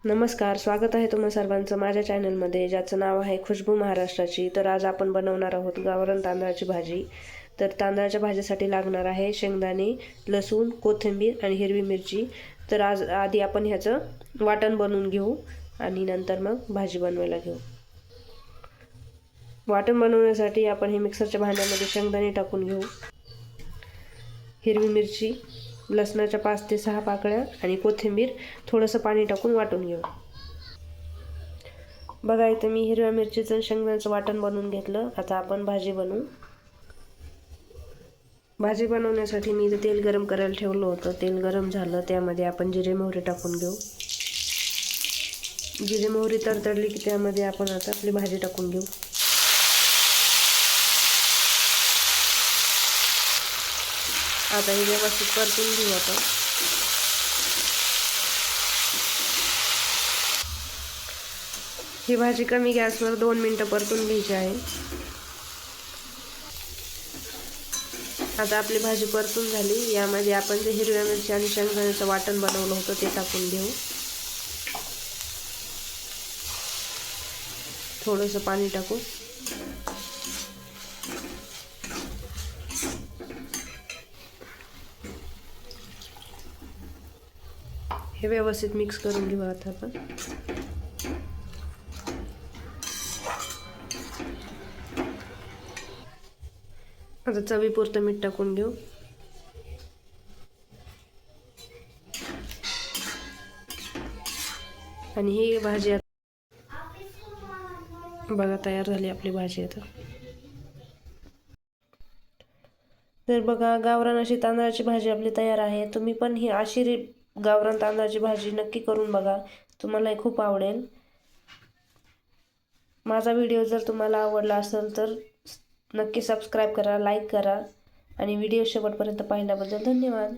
नमस्कार, स्वागत आहे तुम्हा सर्वांचं माझ्या चॅनलमध्ये, ज्याचं नाव आहे खुशबू महाराष्ट्राची। तर आज आपण बनवणार आहोत गावरान तांदळाची भाजी। तर तांदळाच्या भाजीसाठी लागणार आहे शेंगदाणे, लसूण, कोथिंबीर आणि हिरवी मिरची। तर आधी आपण ह्याचं वाटण बनवून घेऊ आणि नंतर मग भाजी बनवायला घेऊ। वाटण बनवण्यासाठी आपण हे मिक्सरच्या भांड्यामध्ये शेंगदाणे टाकून घेऊ, हिरवी मिरची, लसणाच्या 5 ते 6 पाकळ्या आणि कोथिंबीर थोडंसं पाणी टाकून वाटून घेऊ। बघा, इथे मी हिरव्या मिरचीचं शेंगदाण्याचं वाटण बनवून घेतलं। आता आपण भाजी बनवू। भाजी बनवण्यासाठी मी इथे तेल गरम करायला ठेवलं होतं। तेल गरम झालं, त्यामध्ये आपण जिरे मोहरी टाकून घेऊ। जिरे मोहरी तडतडली की त्यामध्ये आपण आता आपली भाजी टाकून घेऊ। आता ही व्यवस्थित परतून घेऊ आपण। ही भाजी कमी गॅसवर 2 मिनिटं परतून घ्यायची आहे। आता आपली भाजी परतून झाली। यामध्ये आपण जे हिरव्या मिरची आणि शेंगदाण्याचं वाटण बनवलं होतं ते टाकून घेऊ। थोडंसं पाणी टाकू। हे व्यवस्थित मिक्स करून घेऊ आता आपण। आता चवीपुरतं मीठ टाकून घेऊ। आणि ही भाजी बघा तयार झाली आपली भाजी आता। तर बघा, गावरान अशी तांदळाची भाजी आपली तयार आहे। तुम्ही पण ही अशी गावरान तांदळाची भाजी नक्की करून बघा, तुम्हाला खूप आवडेल। माझा व्हिडिओ जर तुम्हाला आवडला असेल तर नक्की सबस्क्राईब करा, लाईक करा आणि व्हिडिओ शेवटपर्यंत पाहिल्याबद्दल धन्यवाद।